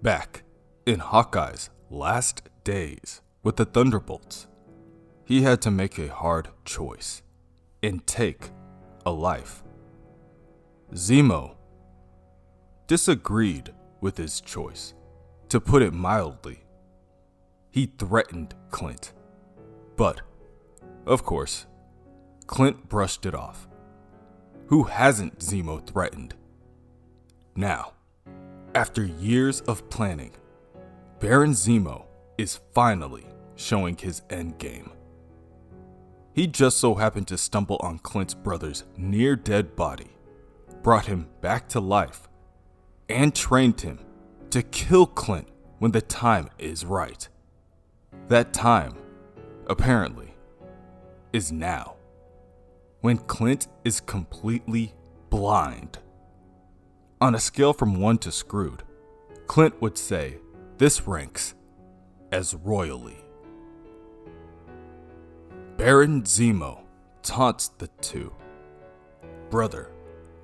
Back in Hawkeye's last days with the Thunderbolts, he had to make a hard choice and take a life. Zemo disagreed with his choice, to put it mildly. He threatened Clint, but, of course, Clint brushed it off. Who hasn't Zemo threatened? Now, after years of planning, Baron Zemo is finally showing his endgame. He just so happened to stumble on Clint's brother's near-dead body, brought him back to life, and trained him to kill Clint when the time is right. That time, apparently, is now, when Clint is completely blind. On a scale from 1 to screwed, Clint would say this ranks as royally. Baron Zemo taunts the two. Brother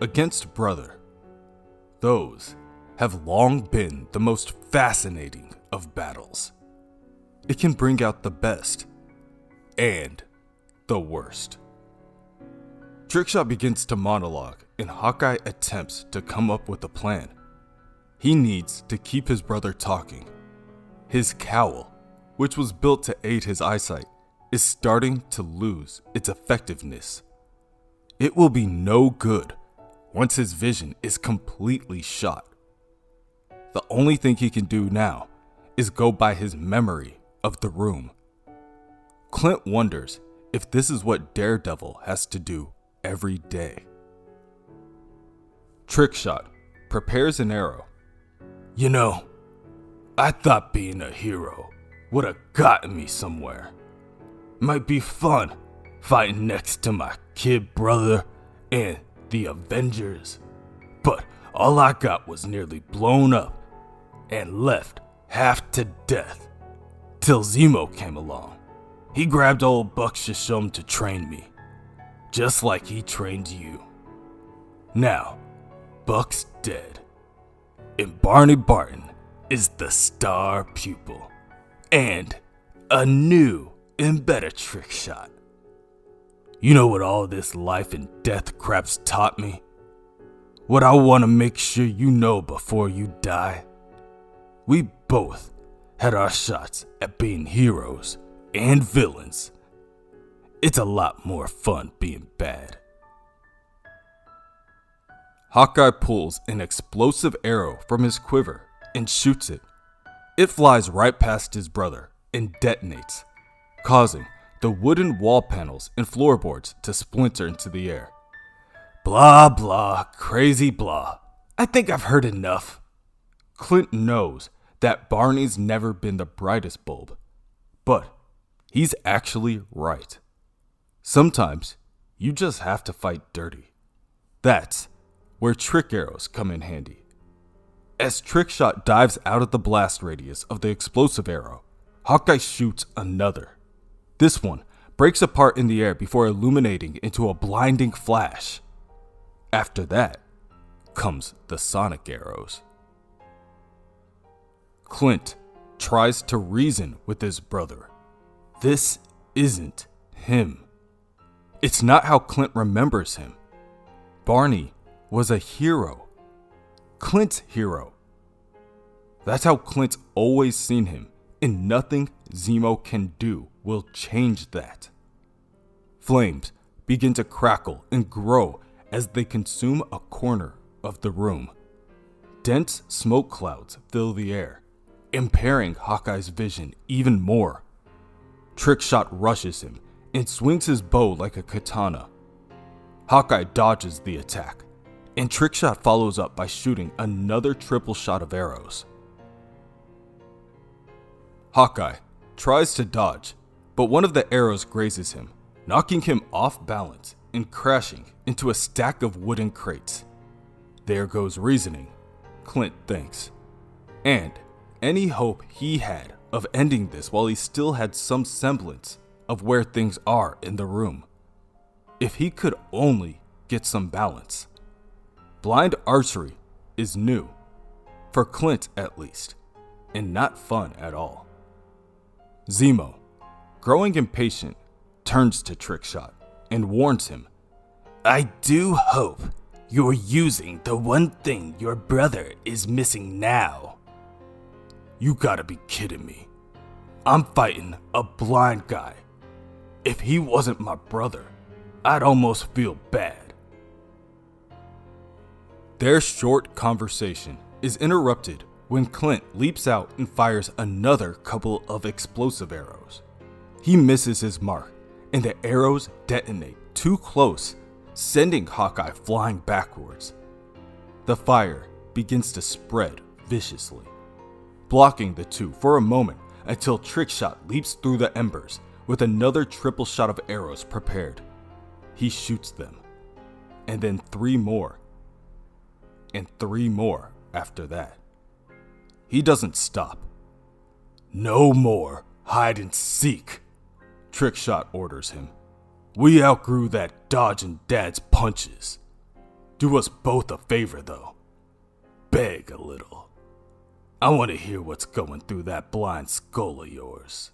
against brother. Those have long been the most fascinating of battles. It can bring out the best and the worst. Trickshot begins to monologue, and Hawkeye attempts to come up with a plan. He needs to keep his brother talking. His cowl, which was built to aid his eyesight, is starting to lose its effectiveness. It will be no good once his vision is completely shot. The only thing he can do now is go by his memory of the room. Clint wonders if this is what Daredevil has to do every day. Trickshot prepares an arrow. You know, I thought being a hero would have gotten me somewhere. Might be fun fighting next to my kid brother and the Avengers, but all I got was nearly blown up and left half to death. Till Zemo came along. He grabbed old Buck Shishum to train me, just like he trained you. Now, Buck's dead, and Barney Barton is the star pupil, and a new and better Trickshot. You know what all this life and death crap's taught me? What I want to make sure you know before you die? We both had our shots at being heroes and villains. It's a lot more fun being bad. Hawkeye pulls an explosive arrow from his quiver and shoots it. It flies right past his brother and detonates, causing the wooden wall panels and floorboards to splinter into the air. Blah blah, crazy blah. I think I've heard enough. Clint knows that Barney's never been the brightest bulb, but he's actually right. Sometimes you just have to fight dirty. That's where trick arrows come in handy. As Trickshot dives out of the blast radius of the explosive arrow, Hawkeye shoots another. This one breaks apart in the air before illuminating into a blinding flash. After that comes the sonic arrows. Clint tries to reason with his brother. This isn't him. It's not how Clint remembers him. Barney was a hero. Clint's hero. That's how Clint's always seen him, and nothing Zemo can do will change that. Flames begin to crackle and grow as they consume a corner of the room. Dense smoke clouds fill the air, impairing Hawkeye's vision even more. Trickshot rushes him and swings his bow like a katana. Hawkeye dodges the attack, and Trickshot follows up by shooting another triple shot of arrows. Hawkeye tries to dodge, but one of the arrows grazes him, knocking him off balance and crashing into a stack of wooden crates. There goes reasoning, Clint thinks, and any hope he had of ending this while he still had some semblance of where things are in the room. If he could only get some balance. Blind archery is new, for Clint at least, and not fun at all. Zemo, growing impatient, turns to Trickshot and warns him, "I do hope you're using the one thing your brother is missing now." "You gotta be kidding me. I'm fighting a blind guy. If he wasn't my brother, I'd almost feel bad." Their short conversation is interrupted when Clint leaps out and fires another couple of explosive arrows. He misses his mark, and the arrows detonate too close, sending Hawkeye flying backwards. The fire begins to spread viciously, blocking the two for a moment until Trickshot leaps through the embers with another triple shot of arrows prepared. He shoots them, and then 3 more, and 3 more after that. He doesn't stop. "No more hide and seek," Trickshot orders him. "We outgrew that dodging Dad's punches. Do us both a favor, though. Beg a little. I want to hear what's going through that blind skull of yours."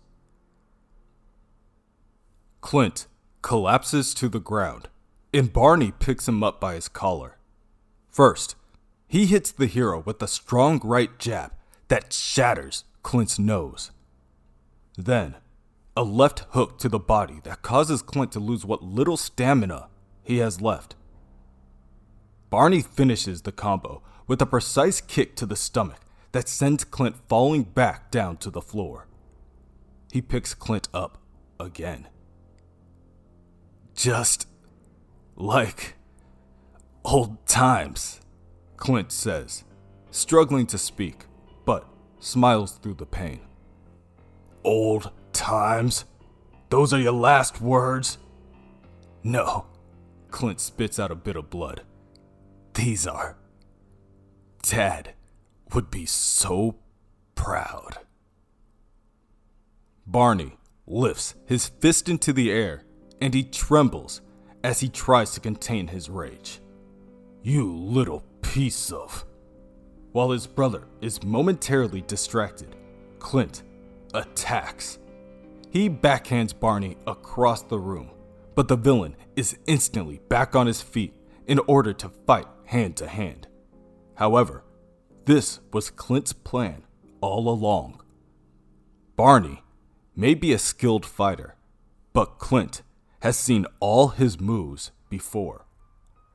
Clint collapses to the ground, and Barney picks him up by his collar. First, he hits the hero with a strong right jab that shatters Clint's nose. Then, a left hook to the body that causes Clint to lose what little stamina he has left. Barney finishes the combo with a precise kick to the stomach that sends Clint falling back down to the floor. He picks Clint up again. "Just like old times," Clint says, struggling to speak, but smiles through the pain. "Old times? Those are your last words?" "No," Clint spits out a bit of blood. "These are. Dad would be so proud." Barney lifts his fist into the air, and he trembles as he tries to contain his rage. "You little piece of..." While his brother is momentarily distracted, Clint attacks. He backhands Barney across the room, but the villain is instantly back on his feet in order to fight hand to hand. However, this was Clint's plan all along. Barney may be a skilled fighter, but Clint has seen all his moves before,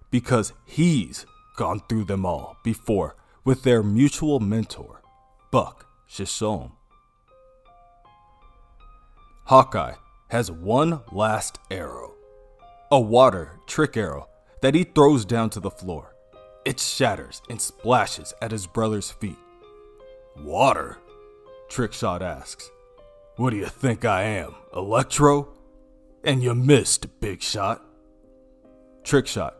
because he's gone through them all before with their mutual mentor, Buck Chisholm. Hawkeye has one last arrow, a water trick arrow that he throws down to the floor. It shatters and splashes at his brother's feet. "Water?" Trickshot asks. "What do you think I am, Electro? And you missed, big shot." Trickshot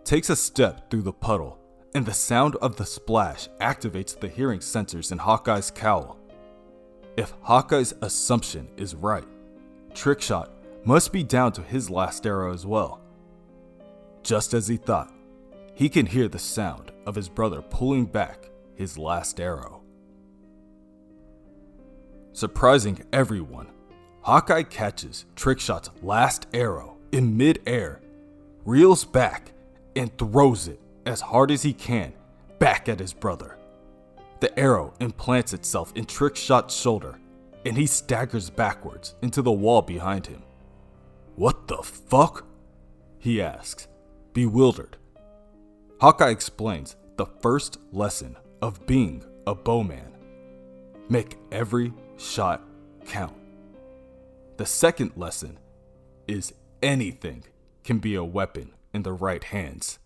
takes a step through the puddle, and the sound of the splash activates the hearing sensors in Hawkeye's cowl. If Hawkeye's assumption is right, Trickshot must be down to his last arrow as well. Just as he thought, he can hear the sound of his brother pulling back his last arrow. Surprising everyone, Hawkeye catches Trickshot's last arrow in mid-air, reels back, and throws it as hard as he can back at his brother. The arrow implants itself in Trickshot's shoulder, and he staggers backwards into the wall behind him. "What the fuck?" he asks, bewildered. Hawkeye explains the first lesson of being a bowman. Make every shot count. The second lesson is anything can be a weapon in the right hands.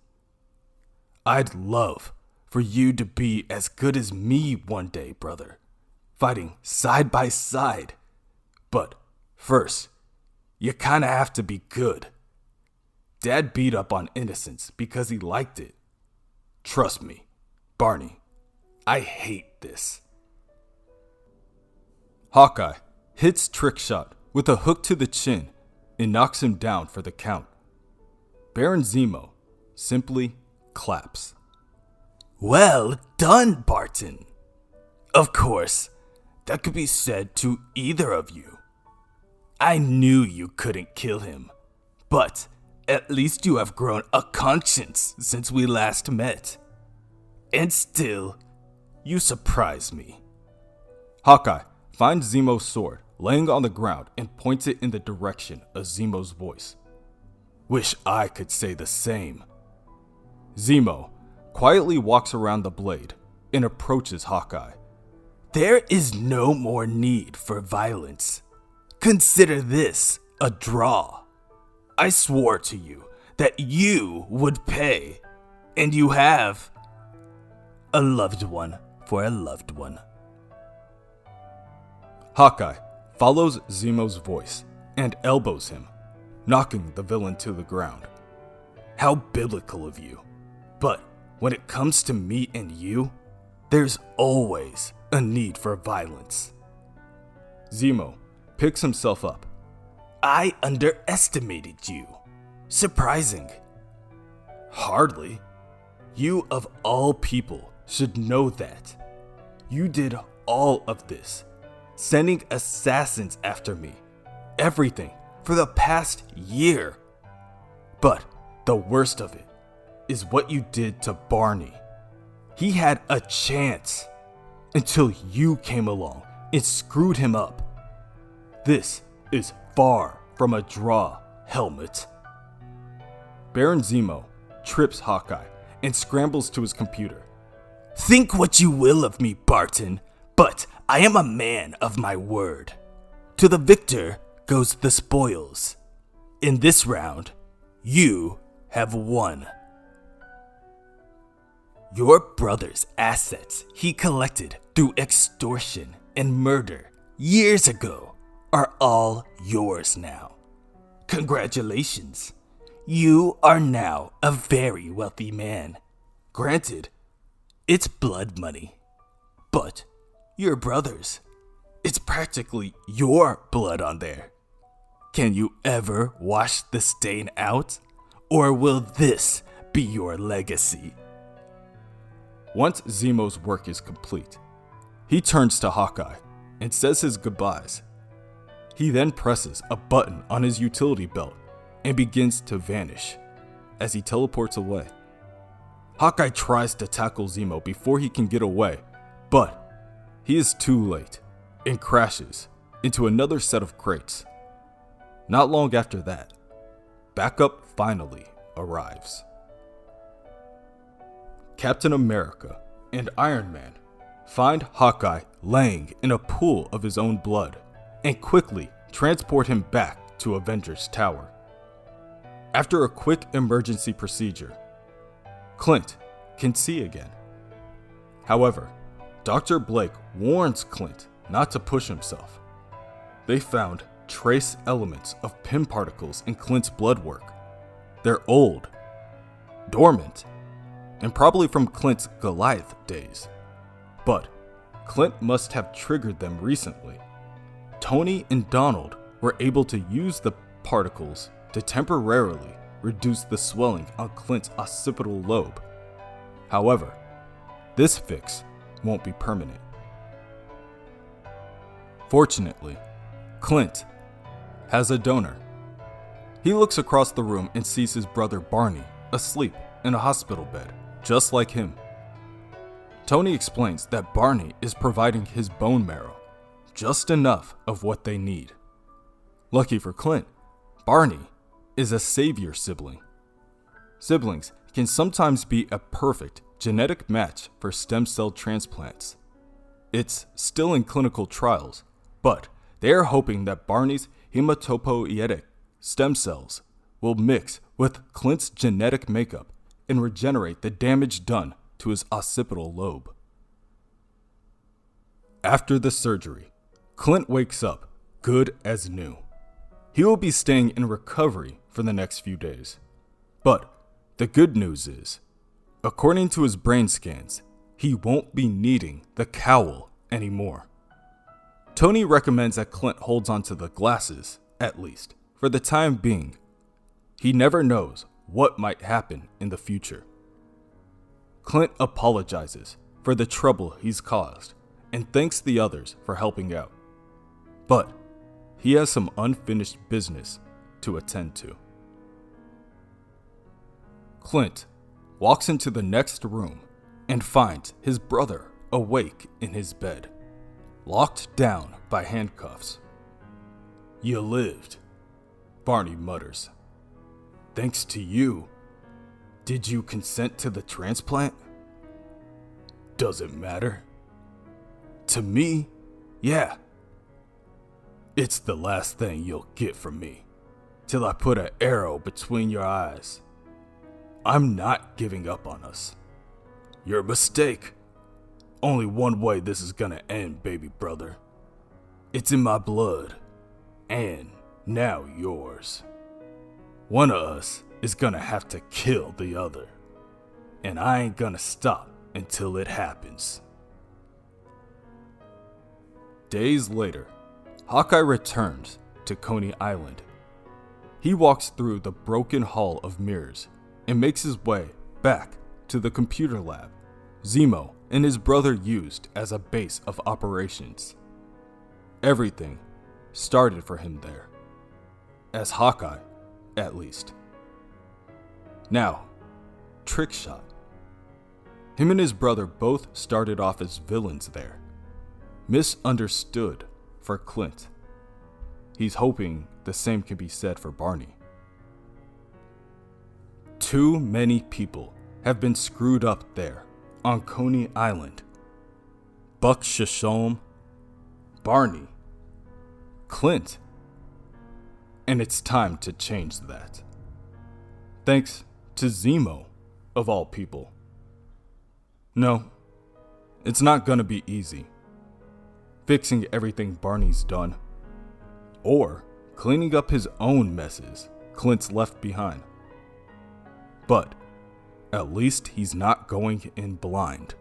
"I'd love for you to be as good as me one day, brother, fighting side by side. But first, you kinda have to be good. Dad beat up on innocents because he liked it. Trust me, Barney, I hate this." Hawkeye hits Trickshot with a hook to the chin and knocks him down for the count. Baron Zeno simply claps. "Well done, Barton. Of course, that could be said to either of you. I knew you couldn't kill him, but at least you have grown a conscience since we last met. And still, you surprise me. Hawkeye finds Zemo's sword laying on the ground and points it in the direction of Zemo's voice. Wish I could say the same. Zemo quietly walks around the blade and approaches Hawkeye. There is no more need for violence. Consider this a draw. I swore to you that you would pay, and you have. A loved one for a loved one. Hawkeye follows Zemo's voice and elbows him, knocking the villain to the ground. How biblical of you. But when it comes to me and you, there's always a need for violence. Zemo picks himself up. I underestimated you. Surprising. Hardly. You of all people should know that. You did all of this, sending assassins after me. Everything for the past year. But the worst of it is what you did to Barney. He had a chance until you came along and screwed him up. This is far from a draw, Helmet. Baron Zemo trips Hawkeye and scrambles to his computer. Think what you will of me, Barton, but I am a man of my word. To the victor goes the spoils. In this round, you have won. Your brother's assets he collected through extortion and murder years ago are all yours now. Congratulations. You are now a very wealthy man. Granted, it's blood money. But your brother's. It's practically your blood on there. Can you ever wash the stain out? Or will this be your legacy? Once Zemo's work is complete, he turns to Hawkeye and says his goodbyes. He then presses a button on his utility belt and begins to vanish as he teleports away. Hawkeye tries to tackle Zemo before he can get away, but he is too late and crashes into another set of crates. Not long after that, backup finally arrives. Captain America and Iron Man find Hawkeye laying in a pool of his own blood and quickly transport him back to Avengers Tower. After a quick emergency procedure, Clint can see again. However, Dr. Blake warns Clint not to push himself. They found trace elements of Pym particles in Clint's blood work. They're old, dormant, and probably from Clint's Goliath days. But Clint must have triggered them recently. Tony and Donald were able to use the particles to temporarily reduce the swelling on Clint's occipital lobe. However, this fix won't be permanent. Fortunately, Clint has a donor. He looks across the room and sees his brother Barney asleep in a hospital bed, just like him. Tony explains that Barney is providing his bone marrow, just enough of what they need. Lucky for Clint, Barney is a savior sibling. Siblings can sometimes be a perfect genetic match for stem cell transplants. It's still in clinical trials, but they are hoping that Barney's hematopoietic stem cells will mix with Clint's genetic makeup and regenerate the damage done to his occipital lobe. After the surgery, Clint wakes up good as new. He will be staying in recovery for the next few days. But the good news is, according to his brain scans, he won't be needing the cowl anymore. Tony recommends that Clint holds onto the glasses, at least, for the time being. He never knows what might happen in the future. Clint apologizes for the trouble he's caused and thanks the others for helping out. But he has some unfinished business to attend to. Clint walks into the next room and finds his brother awake in his bed, locked down by handcuffs. "You lived," Barney mutters. "Thanks to you. Did you consent to the transplant?" "Does it matter?" "To me, yeah. It's the last thing you'll get from me, till I put an arrow between your eyes. I'm not giving up on us. Your mistake. Only one way this is gonna end, baby brother. It's in my blood, and now yours. One of us is gonna have to kill the other, and I ain't gonna stop until it happens." Days later, Hawkeye returns to Coney Island. He walks through the broken hall of mirrors and makes his way back to the computer lab Zemo and his brother used as a base of operations. Everything started for him there, as Hawkeye, at least. Now, Trickshot. Him and his brother both started off as villains there. Misunderstood for Clint. He's hoping the same can be said for Barney. Too many people have been screwed up there on Coney Island. Buck Shishom, Barney, Clint. And it's time to change that. Thanks to Zemo, of all people. No, it's not gonna be easy. Fixing everything Barney's done, or cleaning up his own messes Clint's left behind. But at least he's not going in blind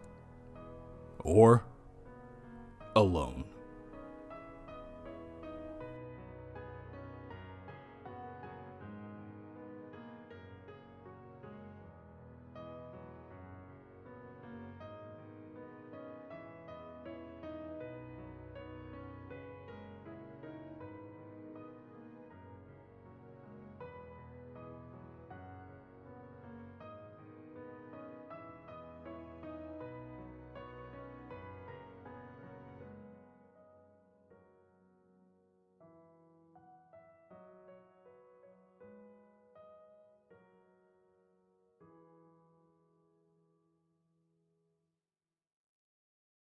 or alone.